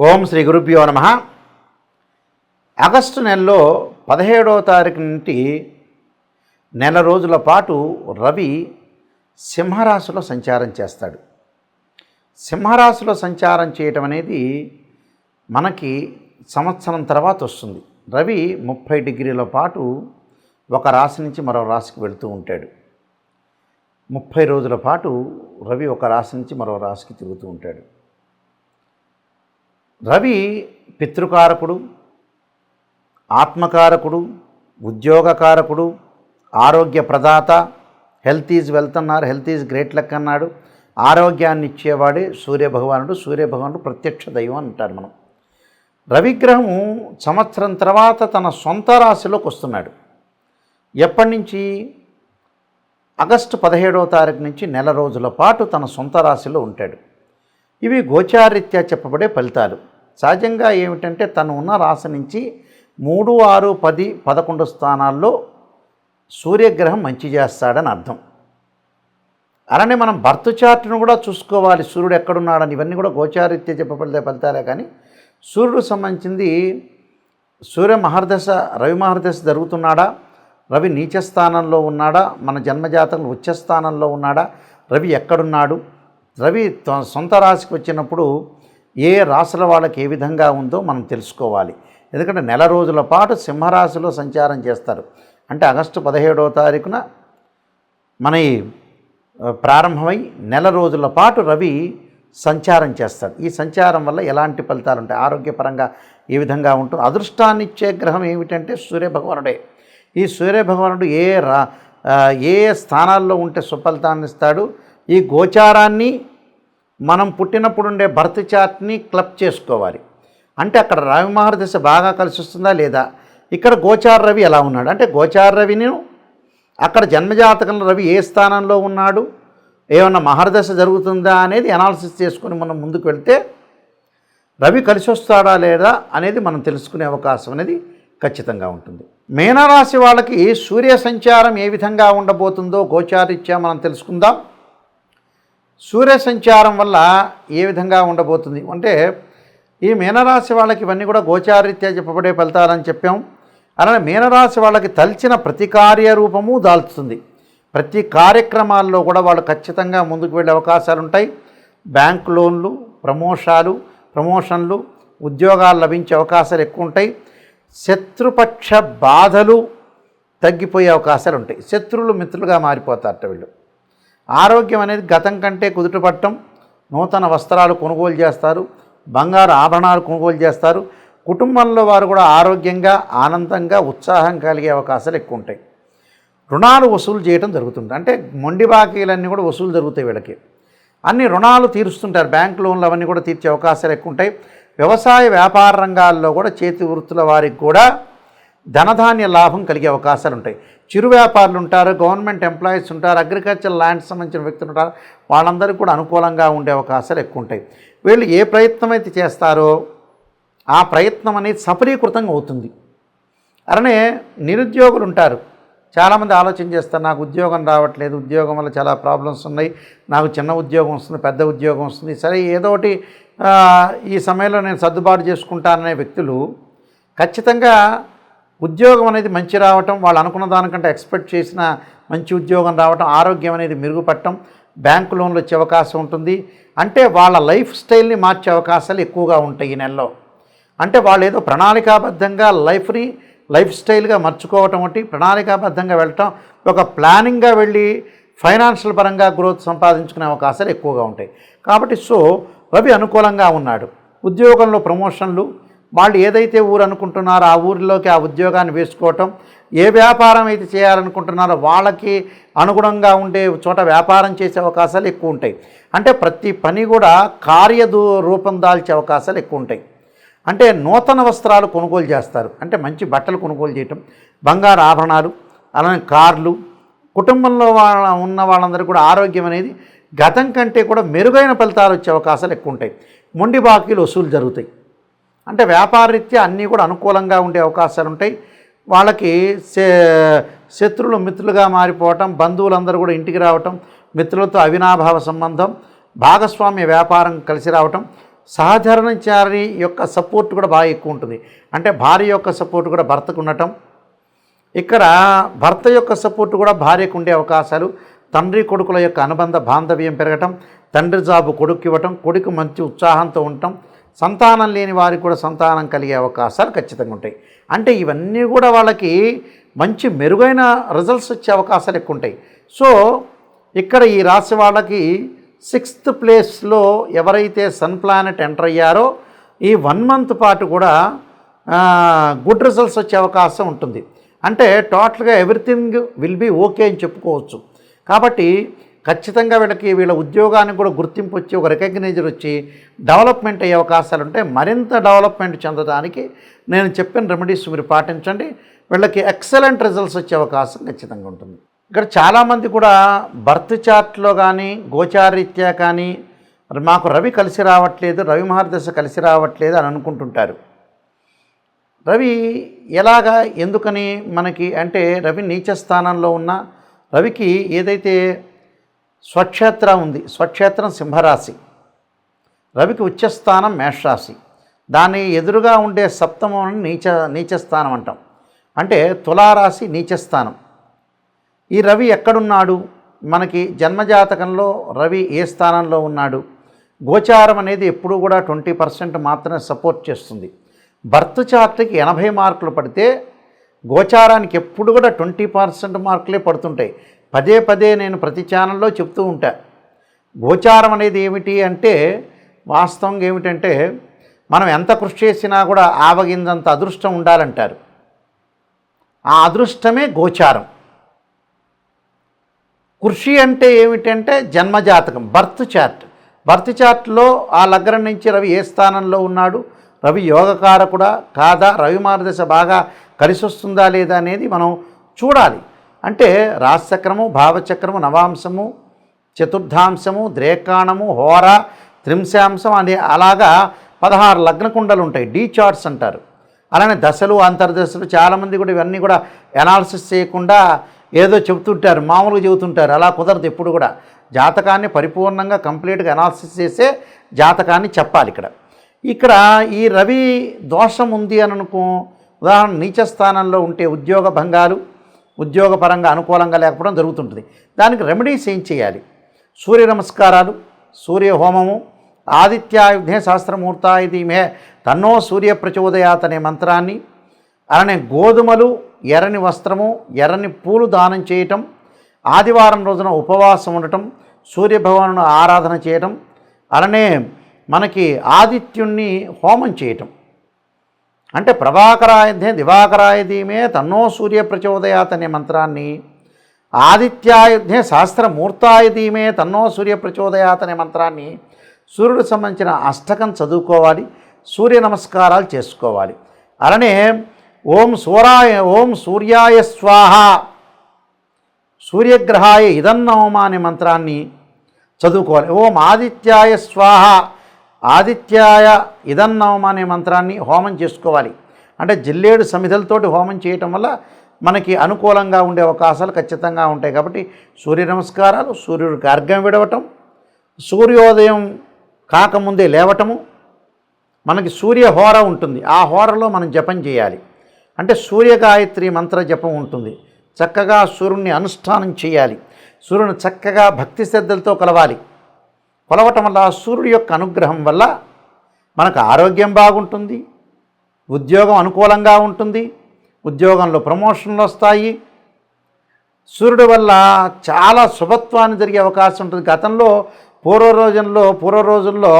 ఓం శ్రీ గురుభ్యో నమః. ఆగస్టు నెలలో 17వ తారీఖు నుండి నెల రోజుల పాటు రవి సింహరాశిలో సంచారం చేస్తాడు. సింహరాశిలో సంచారం చేయటం అనేది మనకి సంవత్సరం తర్వాత వస్తుంది. రవి 30 డిగ్రీల పాటు ఒక రాశి నుంచి మరో రాశికి వెళుతూ ఉంటాడు. 30 రోజుల పాటు రవి ఒక రాశి నుంచి మరో రాశికి తిరుగుతూ ఉంటాడు. రవి పితృకారకుడు, ఆత్మకారకుడు, ఉద్యోగకారకుడు, ఆరోగ్య ప్రదాత. హెల్త్ ఈజ్ వెల్త్ అన్నారు, హెల్త్ ఈజ్ గ్రేట్ లక్ అన్నాడు. ఆరోగ్యాన్ని ఇచ్చేవాడే సూర్యభగవానుడు. సూర్యభగవానుడు ప్రత్యక్ష దైవం అంటారు మనం. రవిగ్రహం సంవత్సరం తర్వాత తన సొంత రాశిలోకి వస్తున్నాడు. ఎప్పటి నుంచి? ఆగస్టు 17వ తారీఖు నుంచి నెల రోజుల పాటు తన సొంత రాశిలో ఉంటాడు. ఇవి గోచారీత్యా చెప్పబడే ఫలితాలు. సహజంగా ఏమిటంటే తను ఉన్న రాశి నుంచి 3, 6, 10, 11 స్థానాల్లో సూర్యగ్రహం మంచి చేస్తాడని అర్థం. అలానే మనం బర్త్ చార్ట్ను కూడా చూసుకోవాలి, సూర్యుడు ఎక్కడున్నాడని. ఇవన్నీ కూడా గోచారీత్యా చెప్పబడే ఫలితాలే. కానీ సూర్యుడు సంబంధించింది సూర్య మహర్దశ, రవి మహర్దశ జరుగుతున్నాడా, రవి నీచ స్థానంలో ఉన్నాడా, మన జన్మజాతకం ఉచ్చ స్థానంలో ఉన్నాడా, రవి ఎక్కడున్నాడు, రవి సొంత రాశికి వచ్చినప్పుడు ఏ రాశుల వాళ్ళకి ఏ విధంగా ఉందో మనం తెలుసుకోవాలి. ఎందుకంటే నెల రోజుల పాటు సింహరాశిలో సంచారం చేస్తారు. అంటే ఆగస్టు 17వ తారీఖున మన ప్రారంభమై నెల రోజుల పాటు రవి సంచారం చేస్తాడు. ఈ సంచారం వల్ల ఎలాంటి ఫలితాలు ఉంటాయి, ఆరోగ్యపరంగా ఏ విధంగా ఉంటుంది. అదృష్టాన్ని ఇచ్చే గ్రహం ఏమిటంటే సూర్యభగవానుడే. ఈ సూర్యభగవానుడు ఏ స్థానాల్లో ఉంటే సుఫలితాన్ని ఇస్తాడు. ఈ గోచారాన్ని మనం పుట్టినప్పుడు ఉండే బర్త్ చార్ట్ని క్లబ్ చేసుకోవాలి. అంటే అక్కడ రవి మహర్దశ బాగా కలిసి వస్తుందా లేదా, ఇక్కడ గోచార రవి ఎలా ఉన్నాడు, అంటే గోచార రవిని అక్కడ జన్మజాతకంలో రవి ఏ స్థానంలో ఉన్నాడు, ఏమన్నా మహర్దశ జరుగుతుందా అనేది అనాలిసిస్ చేసుకొని మనం ముందుకు వెళ్తే రవి కలిసి వస్తాడా లేదా అనేది మనం తెలుసుకునే అవకాశం అనేది ఖచ్చితంగా ఉంటుంది. మీనరాశి వాళ్ళకి సూర్య సంచారం ఏ విధంగా ఉండబోతుందో గోచారీత్యా మనం తెలుసుకుందాం. సూర్య సంచారం వల్ల ఏ విధంగా ఉండబోతుంది అంటే, ఈ మీనరాశి వాళ్ళకి ఇవన్నీ కూడా గోచారీత్యా చెప్పబడే ఫలితాలని చెప్పాం. అలానే మీనరాశి వాళ్ళకి తలిచిన ప్రతి కార్యరూపము దాల్చుతుంది. ప్రతి కార్యక్రమాల్లో కూడా వాళ్ళు ఖచ్చితంగా ముందుకు వెళ్ళే అవకాశాలు ఉంటాయి. బ్యాంక్ లోన్లు, ప్రమోషన్లు, ఉద్యోగాలు లభించే అవకాశాలు ఎక్కువ ఉంటాయి. శత్రుపక్ష బాధలు తగ్గిపోయే అవకాశాలు ఉంటాయి. శత్రువులు మిత్రులుగా మారిపోతారట వీళ్ళు. ఆరోగ్యం అనేది గతం కంటే కుదుటపడటం, నూతన వస్త్రాలు కొనుగోలు చేస్తారు, బంగారు ఆభరణాలు కొనుగోలు చేస్తారు. కుటుంబంలో వారు కూడా ఆరోగ్యంగా, ఆనందంగా, ఉత్సాహం కలిగే అవకాశాలు ఎక్కువ ఉంటాయి. రుణాలు వసూలు చేయడం జరుగుతుంది. అంటే మొండి బాకీలన్నీ కూడా వసూలు జరుగుతాయి వీళ్ళకి. అన్ని రుణాలు తీరుస్తుంటారు. బ్యాంక్ లోన్లు అవన్నీ కూడా తీర్చే అవకాశాలు ఎక్కువ ఉంటాయి. వ్యవసాయ వ్యాపార రంగాల్లో కూడా చేతి వృత్తుల వారికి కూడా ధనధాన్య లాభం కలిగే అవకాశాలు ఉంటాయి. చిరు వ్యాపారులు ఉంటారు, గవర్నమెంట్ ఎంప్లాయీస్ ఉంటారు, అగ్రికల్చర్ ల్యాండ్స్ సంబంధించిన వ్యక్తులు ఉంటారు. వాళ్ళందరికీ కూడా అనుకూలంగా ఉండే అవకాశాలు ఎక్కువ ఉంటాయి. వీళ్ళు ఏ ప్రయత్నం అయితే చేస్తారో ఆ ప్రయత్నం అనేది సఫలీకృతంగా అవుతుంది. అలానే నిరుద్యోగులు ఉంటారు. చాలామంది ఆలోచన చేస్తారు, నాకు ఉద్యోగం రావట్లేదు, ఉద్యోగం వల్ల చాలా ప్రాబ్లమ్స్ ఉన్నాయి, నాకు చిన్న ఉద్యోగం వస్తుంది, పెద్ద ఉద్యోగం వస్తుంది, సరే ఏదో ఒకటి ఈ సమయంలో నేను సర్దుబాటు చేసుకుంటాననే వ్యక్తులు ఖచ్చితంగా ఉద్యోగం అనేది మంచి రావటం, వాళ్ళు అనుకున్న దానికంటే ఎక్స్పెక్ట్ చేసిన మంచి ఉద్యోగం రావటం, ఆరోగ్యం అనేది మెరుగుపడటం, బ్యాంకు లోన్లు వచ్చే అవకాశం ఉంటుంది. అంటే వాళ్ళ లైఫ్ స్టైల్ని మార్చే అవకాశాలు ఎక్కువగా ఉంటాయి ఈ నెలలో. అంటే వాళ్ళు ఏదో ప్రణాళికాబద్ధంగా లైఫ్ స్టైల్గా మర్చుకోవటం ఒకటి, ప్రణాళికాబద్ధంగా వెళ్ళటం, ఒక ప్లానింగ్గా వెళ్ళి ఫైనాన్షియల్ పరంగా గ్రోత్ సంపాదించుకునే అవకాశాలు ఎక్కువగా ఉంటాయి. కాబట్టి రవి అనుకూలంగా ఉన్నాడు. ఉద్యోగంలో ప్రమోషన్లు, వాళ్ళు ఏదైతే ఊరు అనుకుంటున్నారో ఆ ఊరిలోకి ఆ ఉద్యోగాన్ని వేసుకోవటం, ఏ వ్యాపారం అయితే చేయాలనుకుంటున్నారో వాళ్ళకి అనుగుణంగా ఉండే చోట వ్యాపారం చేసే అవకాశాలు ఎక్కువ ఉంటాయి. అంటే ప్రతి పని కూడా రూపం దాల్చే అవకాశాలు ఎక్కువ ఉంటాయి. అంటే నూతన వస్త్రాలు కొనుగోలు చేస్తారు, అంటే మంచి బట్టలు కొనుగోలు చేయటం, బంగారు ఆభరణాలు, అలానే కార్లు. కుటుంబంలో ఉన్న వాళ్ళందరూ కూడా ఆరోగ్యం అనేది గతం కంటే కూడా మెరుగైన ఫలితాలు వచ్చే అవకాశాలు ఎక్కువ ఉంటాయి. మొండి బాకీలు వసూలు జరుగుతాయి. అంటే వ్యాపారరీత్యా అన్నీ కూడా అనుకూలంగా ఉండే అవకాశాలు ఉంటాయి. వాళ్ళకి శత్రువులు మిత్రులుగా మారిపోవటం, బంధువులందరూ కూడా ఇంటికి రావటం, మిత్రులతో అవినాభావ సంబంధం, భాగస్వామ్య వ్యాపారం కలిసి రావటం, సహధర్మచారి యొక్క సపోర్ట్ కూడా బాగా ఎక్కువ ఉంటుంది. అంటే భార్య యొక్క సపోర్ట్ కూడా భర్తకు ఉండటం, ఇక్కడ భర్త యొక్క సపోర్ట్ కూడా భార్యకు ఉండే అవకాశాలు, తండ్రి కొడుకుల యొక్క అనుబంధ బాంధవ్యం పెరగటం, తండ్రి జాబు కొడుకు ఇవ్వటం, కొడుకు మంచి ఉత్సాహంతో ఉండటం, సంతానం లేని వారికి కూడా సంతానం కలిగే అవకాశాలు ఖచ్చితంగా ఉంటాయి. అంటే ఇవన్నీ కూడా వాళ్ళకి మంచి మెరుగైన రిజల్ట్స్ వచ్చే అవకాశాలు ఎక్కువ ఉంటాయి. సో ఇక్కడ ఈ రాశి వాళ్ళకి 6th ప్లేస్లో ఎవరైతే సన్ ప్లానెట్ ఎంటర్ అయ్యారో ఈ 1 మంత్ పాటు కూడా గుడ్ రిజల్ట్స్ వచ్చే అవకాశం ఉంటుంది. అంటే టోటల్గా ఎవ్రీథింగ్ విల్ బీ ఓకే అని చెప్పుకోవచ్చు. కాబట్టి ఖచ్చితంగా వీళ్ళ ఉద్యోగానికి కూడా గుర్తింపు వచ్చి ఒక రికగ్నైజర్ వచ్చి డెవలప్మెంట్ అయ్యే అవకాశాలు ఉంటాయి. మరింత డెవలప్మెంట్ చెందడానికి నేను చెప్పిన రెమెడీస్ మీరు పాటించండి. వీళ్ళకి ఎక్సలెంట్ రిజల్ట్స్ వచ్చే అవకాశం ఖచ్చితంగా ఉంటుంది. ఇక్కడ చాలామంది కూడా బర్త్ చార్ట్లో కానీ గోచారీత్యా కానీ మాకు రవి కలిసి రావట్లేదు, రవి మహర్దశ కలిసి రావట్లేదు అని అనుకుంటుంటారు. రవి ఎలాగా ఎందుకని మనకి అంటే రవి నీచ స్థానంలో ఉన్న రవికి ఏదైతే స్వక్షేత్రం ఉంది, స్వక్షేత్రం సింహరాశి, రవికి ఉచ్చస్థానం మేషరాశి, దాని ఎదురుగా ఉండే సప్తమం నీచస్థానం అంటాం. అంటే తులారాశి నీచస్థానం. ఈ రవి ఎక్కడున్నాడు, మనకి జన్మజాతకంలో రవి ఏ స్థానంలో ఉన్నాడు, గోచారం అనేది ఎప్పుడు కూడా 20% మాత్రమే సపోర్ట్ చేస్తుంది. బర్త్ చార్ట్కి 80 మార్కులు పడితే గోచారానికి ఎప్పుడు కూడా 20% మార్కులే పడుతుంటాయి. పదే పదే నేను ప్రతి ఛానల్లో చెప్తూ ఉంటా. గోచారం అనేది ఏమిటి అంటే వాస్తవంగా ఏమిటంటే మనం ఎంత కృషి చేసినా కూడా ఆవగింజంత అదృష్టం ఉండాలంటారు. ఆ అదృష్టమే గోచారం. కృషి అంటే ఏమిటంటే జన్మజాతకం, బర్త్ చార్ట్లో ఆ లగ్నం నుంచి రవి ఏ స్థానంలో ఉన్నాడు, రవి యోగకారకుడా కాదా, రవి మార్గదశ బాగా కలిసి వస్తుందా లేదా అనేది మనం చూడాలి. అంటే రాశిచక్రము, భావచక్రము, నవాంశము, చతుర్థాంశము, ద్రేకాణము, హోర, త్రింశాంశం అనే అలాగా 16 లగ్న కుండలు ఉంటాయి. డీ చార్ట్స్ అంటారు. అలానే దశలు, అంతర్దశలు చాలామంది కూడా ఇవన్నీ కూడా ఎనాలిసిస్ చేయకుండా ఏదో చెబుతుంటారు, మామూలుగా చెబుతుంటారు. అలా కుదరదు. ఎప్పుడు కూడా జాతకాన్ని పరిపూర్ణంగా కంప్లీట్గా ఎనాలిసిస్ చేసే జాతకాన్ని చెప్పాలి. ఇక్కడ ఈ రవి దోషం ఉంది అని అనుకో, ఉదాహరణ నీచ స్థానంలో ఉంటే ఉద్యోగ భంగాలు, ఉద్యోగపరంగా అనుకూలంగా లేకపోవడం జరుగుతుంటుంది. దానికి రెమెడీస్ ఏం చేయాలి? సూర్య నమస్కారాలు, సూర్య హోమము, ఆదిత్యాయుధే సహస్రమూర్తాయుధీమే తన్నో సూర్య ప్రచోదయాత్ అనే మంత్రాన్ని, అలానే గోధుమలు, ఎర్రని వస్త్రము, ఎర్రని పూలు దానం చేయటం, ఆదివారం రోజున ఉపవాసం ఉండటం, సూర్యభగవాను ఆరాధన చేయటం, అలానే మనకి ఆదిత్యుణ్ణి హోమం చేయటం. అంటే ప్రభాకరాయుధే దివాకరాయుధీమే తన్నో సూర్య ప్రచోదయాత్ అనే మంత్రాన్ని, ఆదిత్యాయుధే సహస్రమూర్తాయుధీమే తన్నో సూర్య ప్రచోదయాత్ అనే మంత్రాన్ని సూర్యుడికి సంబంధించిన అష్టకం చదువుకోవాలి, సూర్య నమస్కారాలు చేసుకోవాలి. అలానే ఓం సూర్యాయ స్వాహ, సూర్యగ్రహాయ ఇదన్నవమ అనే మంత్రాన్ని చదువుకోవాలి. ఓం ఆదిత్యాయ స్వాహ, ఆదిత్యాయ ఇదన్నవమ అనే మంత్రాన్ని హోమం చేసుకోవాలి. అంటే జిల్లేడు సమిధలతోటి హోమం చేయటం వల్ల మనకి అనుకూలంగా ఉండే అవకాశాలు ఖచ్చితంగా ఉంటాయి. కాబట్టి సూర్య నమస్కారాలు, సూర్యుడికి అర్ఘ్యం విడవటం, సూర్యోదయం కాకముందే లేవటము, మనకి సూర్య హోర ఉంటుంది, ఆ హోరలో మనం జపం చేయాలి. అంటే సూర్యగాయత్రి మంత్ర జపం ఉంటుంది. చక్కగా సూర్యుడిని అనుష్ఠానం చేయాలి. సూర్యుని చక్కగా భక్తి శ్రద్ధలతో కొలవటం వల్ల సూర్యుడి యొక్క అనుగ్రహం వల్ల మనకు ఆరోగ్యం బాగుంటుంది, ఉద్యోగం అనుకూలంగా ఉంటుంది, ఉద్యోగంలో ప్రమోషన్లు వస్తాయి. సూర్యుడి వల్ల చాలా శుభత్వాన్ని జరిగే అవకాశం ఉంటుంది. గతంలో పూర్వ రోజుల్లో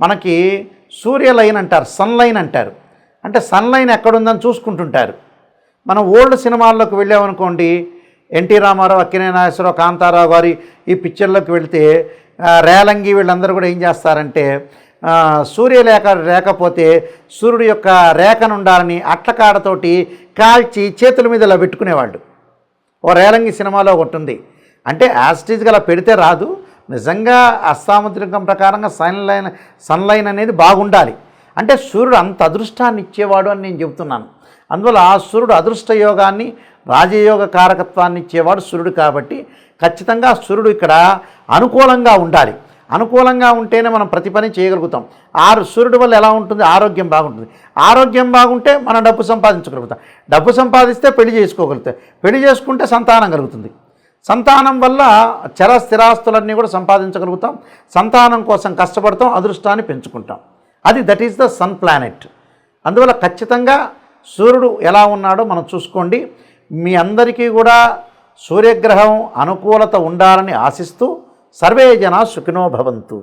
మనకి సూర్యలైన్ అంటారు, సన్లైన్ అంటారు. అంటే సన్లైన్ ఎక్కడుందని చూసుకుంటుంటారు. మనం ఓల్డ్ సినిమాల్లోకి వెళ్ళామనుకోండి, ఎన్టీ రామారావు, అక్కినేని నాగేశ్వరరావు, కాంతారావు గారి ఈ పిక్చర్లోకి వెళితే రేలంగి వీళ్ళందరూ కూడా ఏం చేస్తారంటే సూర్యరేఖ లేకపోతే సూర్యుడి యొక్క రేఖను ఉండాలని అట్లకాడతోటి కాల్చి చేతుల మీద ఇలా పెట్టుకునేవాళ్ళు. ఓ రేలంగి సినిమాలో ఒకటి ఉంది. అంటే యాస్టీజ్గా అలా పెడితే రాదు, నిజంగా అస్సాముద్రికం ప్రకారంగా సన్లైన్ అనేది బాగుండాలి. అంటే సూర్యుడు అంత అదృష్టాన్ని ఇచ్చేవాడు అని నేను చెబుతున్నాను. అందువల్ల ఆ సూర్యుడు అదృష్ట యోగాన్ని, రాజయోగ కారకత్వాన్ని ఇచ్చేవాడు సూర్యుడు. కాబట్టి ఖచ్చితంగా సూర్యుడు ఇక్కడ అనుకూలంగా ఉండాలి. అనుకూలంగా ఉంటేనే మనం ప్రతి పని చేయగలుగుతాం. సూర్యుడి వల్ల ఎలా ఉంటుంది? ఆరోగ్యం బాగుంటుంది. ఆరోగ్యం బాగుంటే మనం డబ్బు సంపాదించగలుగుతాం. డబ్బు సంపాదిస్తే పెళ్లి చేసుకోగలుగుతాం. పెళ్లి చేసుకుంటే సంతానం కలుగుతుంది. సంతానం వల్ల స్థిరాస్తులన్నీ కూడా సంపాదించగలుగుతాం. సంతానం కోసం కష్టపడతాం, అదృష్టాన్ని పెంచుకుంటాం. That is the sun planet. అందువల్ల ఖచ్చితంగా సూర్యుడు ఎలా ఉన్నాడో మనం చూసుకోండి. మీ అందరికీ కూడా సూర్యగ్రహం అనుకూలత ఉండాలని ఆశిస్తూ సర్వే జనా సుఖినో భవంతు.